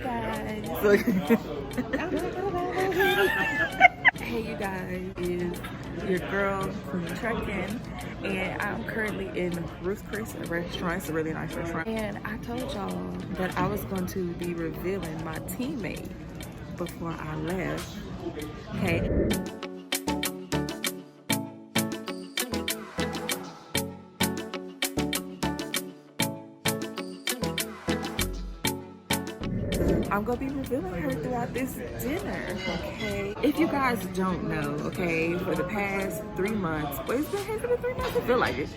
guys. Hey you guys, it's your girl Queen Truckin', and I'm currently in Ruth's Chris, a restaurant. It's a really nice restaurant. And I told y'all that I was going to be revealing my teammate before I left. Okay. I'm gonna be revealing her throughout this dinner, okay? If you guys don't know, okay, for the past 3 months, well, has it been 3 months? I feel like it.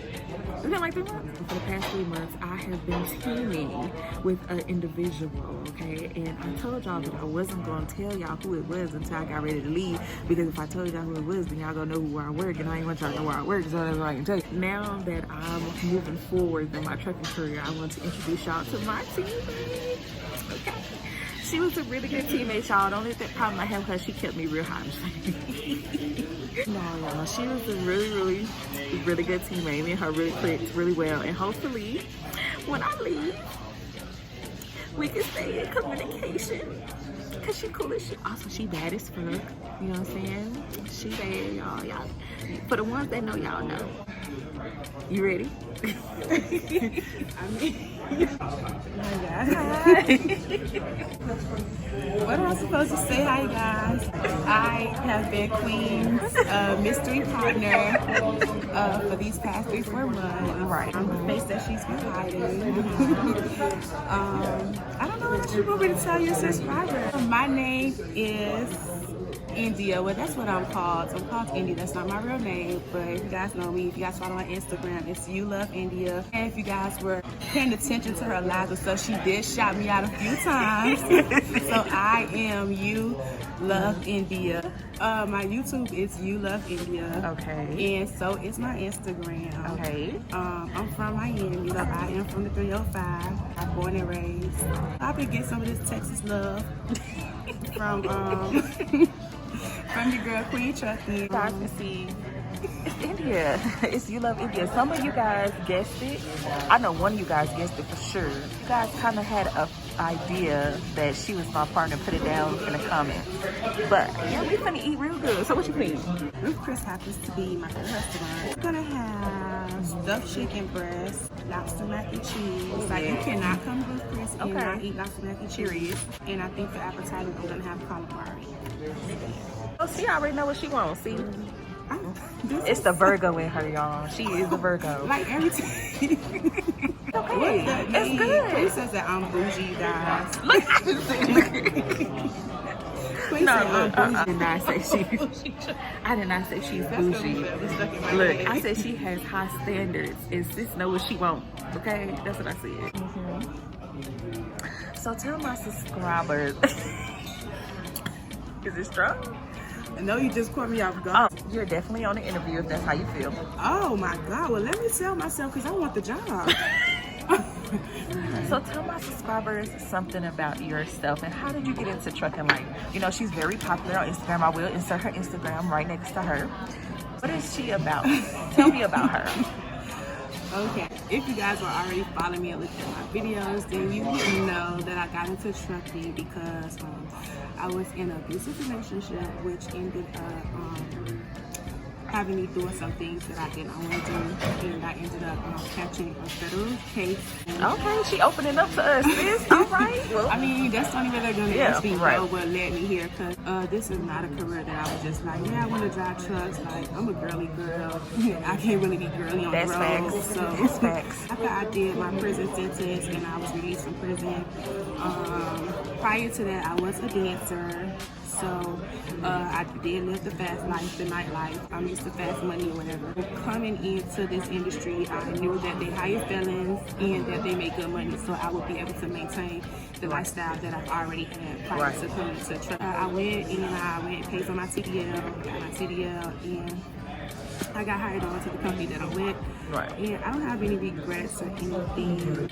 It's been like 3 months. For the past 3 months, I have been teaming with an individual, okay? And I told y'all that I wasn't gonna tell y'all who it was until I got ready to leave, because if I told y'all who it was, then y'all gonna know where I work, and I ain't want y'all to know where I work, so that's what I can tell you. Now that I'm moving forward in my trucking career, I want to introduce y'all to my teammate, okay? She was a really good teammate, y'all. The only problem I have because she kept me real hot. No, y'all. She was a really good teammate. Me and her really clicked really well. And hopefully, when I leave, we can stay in communication. Because she cool as shit. Also, she bad as fuck. You know what I'm saying? She bad, y'all. For the ones that know, y'all know. You ready? Hi guys. What am I supposed to say? Hi guys. I have been Queen's mystery partner for these past 3-4 months. Right. I'm the face that she's been hiding. I don't know what you want me to tell your subscribers. My name is India. Well, that's what I'm called. So I'm called India. That's not my real name, but if you guys know me, if you guys follow on Instagram, it's You Love India. And if you guys were paying attention to her lives and stuff, she did shout me out a few times. So I am You Love India. My YouTube is You Love India. Okay. And so is my Instagram. Okay. I'm from Miami. So I am from the 305. I'm born and raised. I've been getting some of this Texas love from your girl Queen Truckin'. You guys can see it's India. It's You Love India. Some of you guys guessed it. I know one of you guys guessed it for sure. You guys kind of had an idea that she was my partner. Put it down in the comments. But yeah, we finna eat real good. So what you think? Ruth's Chris happens to be my favorite restaurant. We're gonna have stuffed chicken breast, lobster mac and cheese. Like you cannot come to Ruth's Chris and not eat lobster mac and cheese. And I think for appetizer, I'm gonna have calamari. Oh, she already know what she wants. See, it's the Virgo in her, y'all. She is the Virgo. Like every time. Okay, it's good. Queen says that I'm bougie, you guys. Look, Queen no, said look, I'm I did not say she. I did not say she's bougie. Look, I said she has high standards, and sis know what she wants. Okay, that's what I said. So tell my subscribers. Is it strong? No, you just caught me off guard. You're definitely on the interview if that's how you feel. Oh my God, well let me sell myself because I want the job. So tell my subscribers something about yourself and how did you get into trucking? Like, you know, she's very popular on Instagram. I will insert her Instagram right next to her. What is she about? Tell me about her. Okay, if you guys were already following me and looking at my videos, then you would know that I got into trucking because I was in an abusive relationship, which ended up having me doing some things that I did not want to do, and I ended up catching a federal case. Okay, she opening up to us, sis. All right. Well, I mean, that's the only way they're going to actually know what led me here, because this is not a career that I was just like, yeah, I want to drive trucks. Like, I'm a girly girl. I can't really be girly on the road. Facts. So that's facts. after I did my prison sentence and I was released from prison, prior to that, I was a dancer. So I did live the fast life, the nightlife. I'm used to fast money or whatever. Coming into this industry, I knew that they hire felons and that they make good money, so I would be able to maintain the lifestyle that I've already had prior to coming to truck. I went and paid for my CDL, got my CDL, and I got hired on to the company that I'm with. Right. And I don't have any regrets or anything.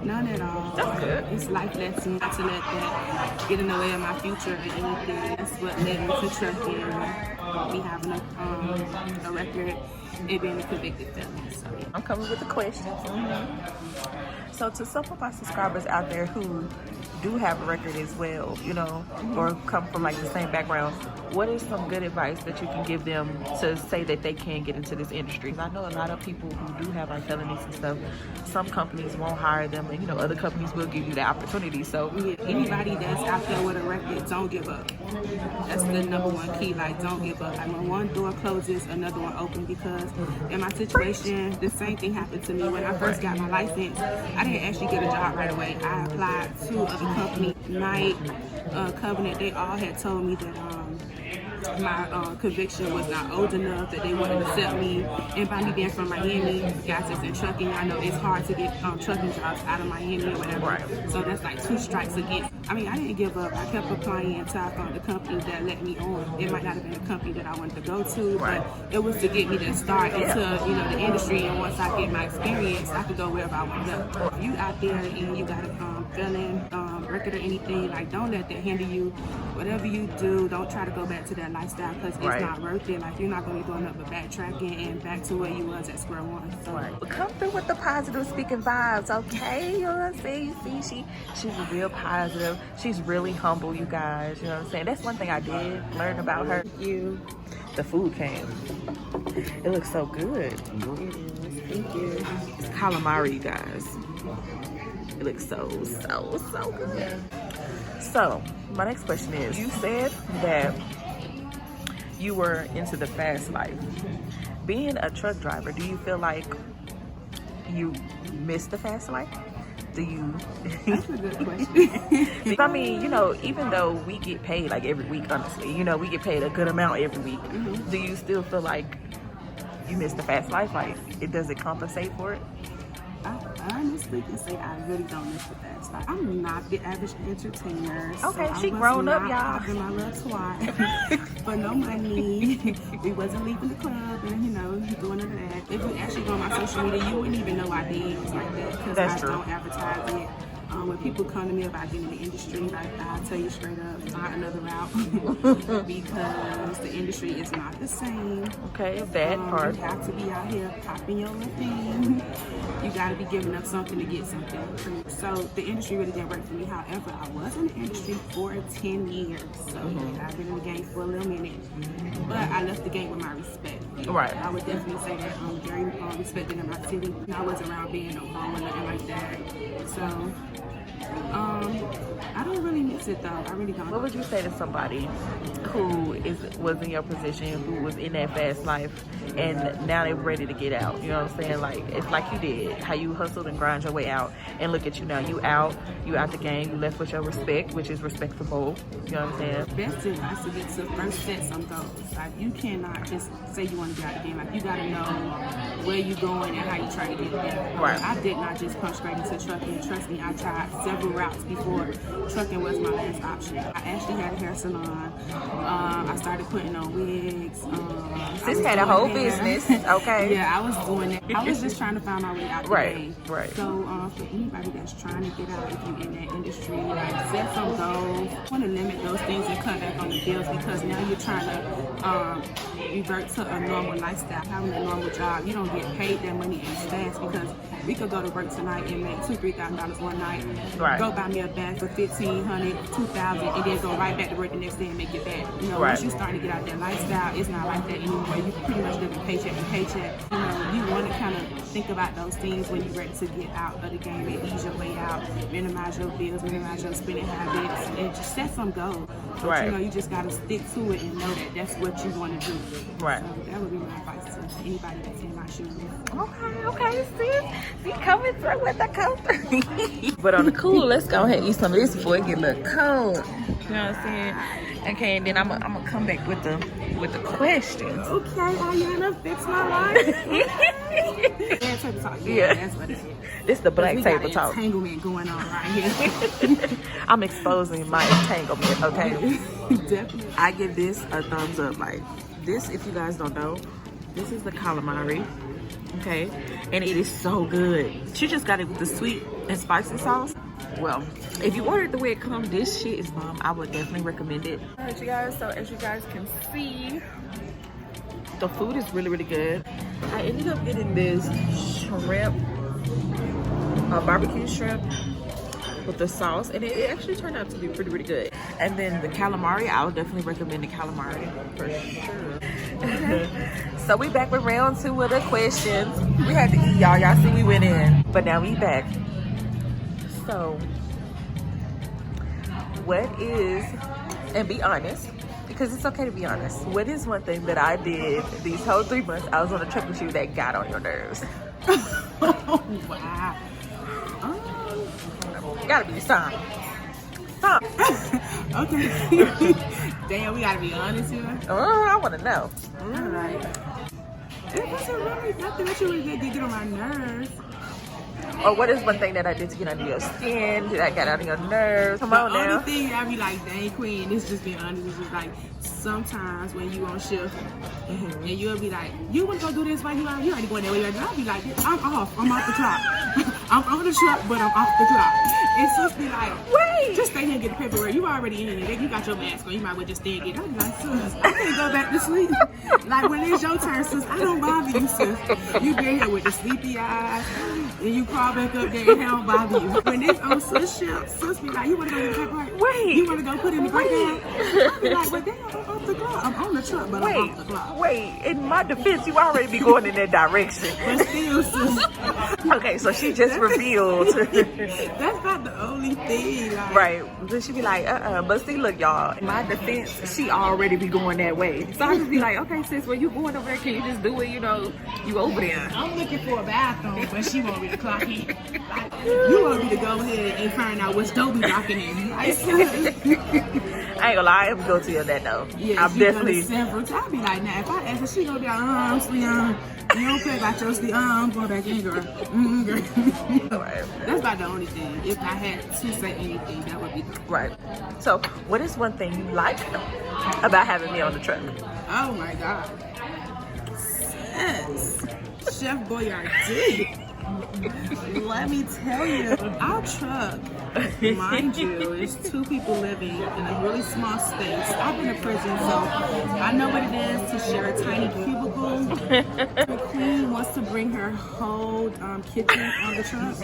None at all. That's good. It's life lesson not to let that get in the way of my future or anything. That's what led me to trucking, me having a record and being a convicted felon. So, yeah. I'm coming with the questions. So to some of my subscribers out there who do have a record as well, you know, or come from like the same background, what is some good advice that you can give them to say that they can get into this industry? I know a lot of people who do have like felonies and stuff, some companies won't hire them, and you know, other companies will give you the opportunity. So anybody that's out there with a record, don't give up. That's the number one key. Like, don't give up. Like, when one door closes, another one opens. Because in my situation, the same thing happened to me when I first got my license. I didn't actually get a job right away. I applied to other companies, Night, Covenant. They all had told me that my conviction was not old enough, that they wouldn't accept me. And by me being from Miami, guys that's in trucking, I know it's hard to get trucking jobs out of Miami or whatever. Right. So that's like 2 strikes against. I mean, I didn't give up. I kept applying until I found the company that let me on. It might not have been the company that I wanted to go to, but it was to get me to start into, you know, the industry. And once I get my experience, I could go wherever I want to go. If you out there and you got a felon record or anything, like, don't let that hinder you. Whatever you do, don't try to go back to that lifestyle, because it's not worth it. Like, you're not going to be going up but backtracking and back to where you was at square one. So come through with the positive speaking vibes, okay? You know what I'm saying? You see, she's real positive. She's really humble, you guys. You know what I'm saying? That's one thing I did learn about her. The food came. It looks so good. Thank you. It's calamari, you guys. It looks so good. So, my next question is, you said that you were into the fast life. Being a truck driver, do you feel like you miss the fast life? Do you? That's a good question. I mean, you know, even though we get paid like every week, honestly, you know, we get paid a good amount every week. Do you still feel like you miss the fast life? Like, does it compensate for it? I honestly can say I really don't miss the fast life. I'm not the average entertainer. Okay, so she grown up, y'all. I my little twat for no money. We wasn't leaving the club and, you know, doing none of that. If you actually go on my social media, you wouldn't even know I did things like that, because I don't advertise it. When people come to me about getting in the industry, like, I'll tell you straight up, find another route because the industry is not the same. Okay, that part. You have to be out here popping your little thing. You got to be giving up something to get something. So the industry really didn't work for me. However, I was in the industry for 10 years. So I've been in the game for a little minute. But I left the game with my respect. Right. I would definitely say that I'm very respected in my city. I wasn't around being no home or nothing like that. So I don't really miss it though. I really don't. What would you say to somebody who was in your position, who was in that fast life, and now they're ready to get out? You know what I'm saying? Like, it's like you did, how you hustled and grind your way out, and look at you now. You out the game. You left with your respect, which is respect for both. You know what I'm saying? Best advice to get to first set some goals. Like, you cannot just say you want to get out the game. Like, you got to know where you're going and how you try to get there. Right. I did not just come straight into trucking. Trust me, I tried several routes before trucking was my last option. I actually had a hair salon. I started putting on wigs. Sis had a whole business. Okay. Yeah, I was doing that. I was just trying to find my way out the game. Right. So for anybody that's trying to get out, if you're in that industry, like, set some goals. I want to limit those things and cut back on the bills, because now you're trying to revert to a normal lifestyle, having a normal job. You don't get paid that money as fast, because we could go to work tonight and make $2,000-$3,000 one night. Right. Go buy me a bag for $1,500, $2,000, and then go right back to work the next day and make it back. You know, once you start to get out that lifestyle, it's not like that anymore. You pretty much living paycheck to paycheck. You know, you want to kind of think about those things when you're ready to get out of the game and ease your way out, minimize your bills, minimize your spending habits, and just set some goals. But, you know, you just got to stick to it and know that that's what you want to do. Right. So that would be my advice to anybody that's in my shoes. Okay, sis. Be coming through with the coat. But on the cool, let's go ahead and eat some of this before it get a little cold. You know what I'm saying? Okay, and then I'm gonna come back with the questions. Okay, Ayana, fix my life. Table talk. Yeah, that's what it is. This is the black table talk. Entanglement going on right here. I'm exposing my entanglement. Okay. Definitely. I give this a thumbs up. Like, this, if you guys don't know, this is the calamari. Okay, and it is so good. She just got it with the sweet and spicy sauce. Well, if you ordered the way it comes, this shit is bomb. I would definitely recommend it. All right, you guys, so as you guys can see, the food is really, really good. I ended up getting this shrimp, barbecue shrimp with the sauce, and it actually turned out to be pretty good. And then the calamari, I would definitely recommend the calamari for sure. So we back with round 2 of the questions. We had to eat, y'all. Y'all see we went in, but now we back. So what is, and be honest, because it's okay to be honest, what is one thing that I did these whole 3 months I was on a trip with you that got on your nerves? Oh, wow. Gotta be something. Okay. Damn, we gotta be honest here. I want to know. Alright. It wasn't really nothing that you really did to get on my nerves. Or what is one thing that I did to get under your skin? Did I get under your nerves? Come on now. The only thing I be like, dang queen, this just being honest, is just like sometimes when you on shift and you'll be like, you wanna go do this while you already going there way. I'll be like, I'm off the clock. I'm on the truck, but I'm off the clock. It's just be like, wait, just stay here and get the paperwork. You already in it. You got your mask on. You might as well just stay and get it. I'll be like, sis, I can't go back to sleep. Like when it's your turn, sis, I don't bother you, sis. You get here with the sleepy eyes and you crawl back up there and I don't bother you. When it's on sis ship, sis be like, you wanna go get the paperwork? Wait. You wanna go put in the breakdown? I'll be like, well damn, I'm off the clock. I'm on the truck, but I'm off the clock. Wait, in my defense, you already be going in that direction. But still, sis. Okay, so she just revealed. That's not the only thing. Like, right. Then she be like, but see, look, y'all, in my defense, she already be going that way. So I just be like, okay, sis, when you going over there, can you just do it? You know, you over there. I'm looking for a bathroom, but she want me to clock in. Like, you want me to go ahead and find out what's Dobie blocking in. Like, I ain't gonna lie, I'm guilty of that though. yeah, I'm definitely several times. I be like, nah, if I ask her, she gonna be like, sleep on. You don't care about your sleep, go back in, girl. Girl. Right. That's about the only thing. If I had to say anything, that would be right. So, what is one thing you like about having me on the truck? Oh my God. Sis, Chef Boyardee. Let me tell you, our truck, mind you, is 2 people living in a really small space. I've been to prison, so I know what it is to share a tiny cubicle. The queen wants to bring her whole kitchen on the truck.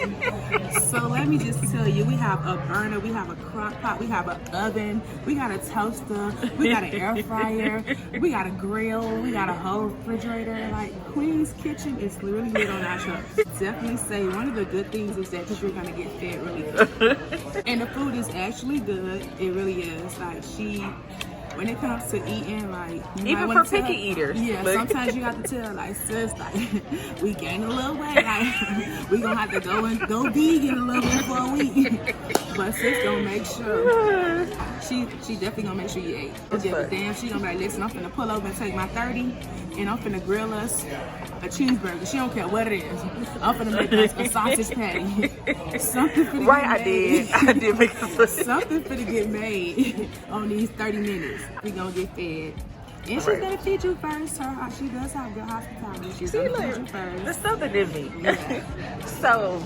So let me just tell you, we have a burner, we have a crock pot, we have an oven, we got a toaster, we got an air fryer, we got a grill, we got a whole refrigerator. Like, Queen's kitchen is really lit on our truck. Definitely say one of the good things is that you're gonna get fed really good. And the food is actually good. It really is. Like, when it comes to eating, like, even for picky eaters. Yeah, sometimes you have to tell, like, sis, like, we gained a little weight. Like, we gonna have to go vegan a little bit for a week. But sis gonna make sure. She definitely gonna make sure you ate. But damn, she gonna be like, listen, I'm finna pull over and take my 30, and I'm finna grill us a cheeseburger. She don't care what it is. I'm finna make us a sausage patty. Something finna get made. I did make a Something finna get made on these 30 minutes. We gonna get fed. And she's gonna feed you first. She does have good hospitality. She's gonna feed you first. There's something in me. So,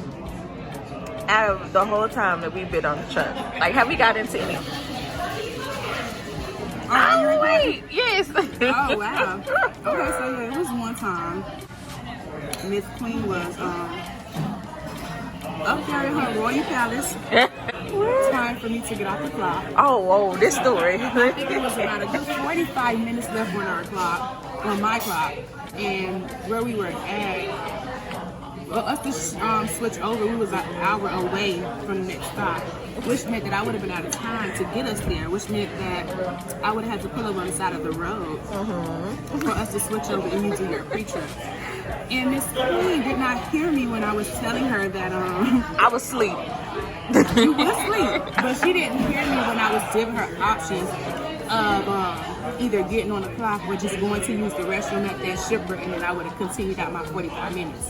out of the whole time that we've been on the truck, like, have we got into any? Oh, wait, yes. Oh, wow. Okay, so yeah, it was one time Miss Queen was up there in her royal palace. Time for me to get off the clock. Oh, this story. I think it was about a good 45 minutes left on our clock, on my clock, and where we were at. Well, us to switch over, we was an hour away from the next stop, which meant that I would have been out of time to get us there, which meant that I would have had to pull over on the side of the road for us to switch over and you do your pre-trip. And Miss Queen did not hear me when I was telling her that I was asleep. You was asleep, but she didn't hear me when I was giving her options of either getting on the clock or just going to use the restroom at that shipper, and then I would have continued out my 45 minutes.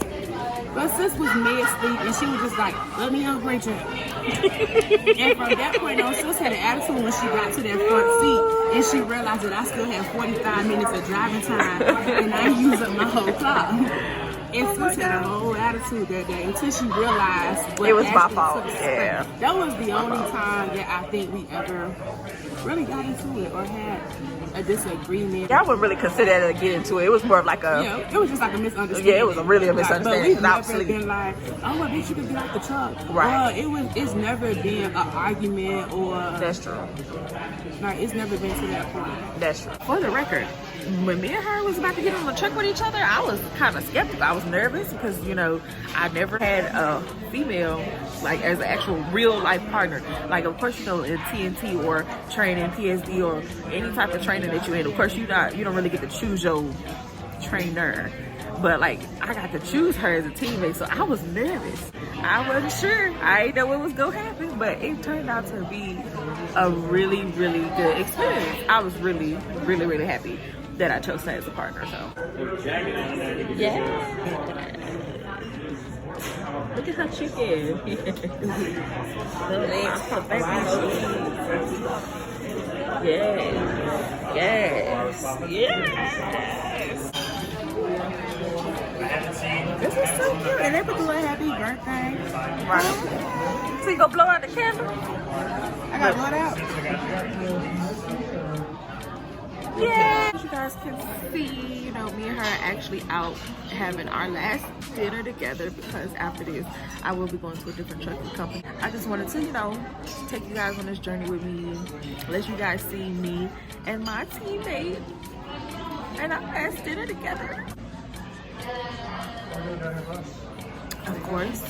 But sis was mid-sleep, and she was just like, let me on great trip. And from that point on, sis had an attitude when she got to that front seat, and she realized that I still had 45 minutes of driving time, and I used up my whole clock. And Susie had a whole attitude that day until she realized what It was my Ashley fault, took. yeah. That was the only time that I think we ever really got into it or had a disagreement. Y'all wouldn't really consider it to get into it. It was more of like a... Yeah, it was just like a misunderstanding. Yeah, it was really a misunderstanding. But we've never been like, oh, I bet you can get off the truck. Right. It's never been an argument or... That's true. Like, it's never been to that point. That's true. For the record, when me and her was about to get on the truck with each other, I was kind of skeptical. I was nervous because, you know, I never had a female, like, as an actual real life partner. Like, of course, you know, in TNT or training, PSD, or any type of training that you're in, of course, you don't really get to choose your trainer. But, like, I got to choose her as a teammate, so I was nervous. I wasn't sure. I didn't know what was going to happen, but it turned out to be a really, really good experience. I was really, really, really happy that I chose her as a partner, so. Yeah. Look at her chicken. The legs perfect. Yes. Yes. Yes. This is so cute. And they were doing happy birthday. Right. So you gonna blow out the candle? I got blood out. Yeah. As you guys can see, you know, me and her are actually out having our last dinner together because after this, I will be going to a different trucking company. I just wanted to, you know, take you guys on this journey with me, let you guys see me and my teammate and our last dinner together. Of course.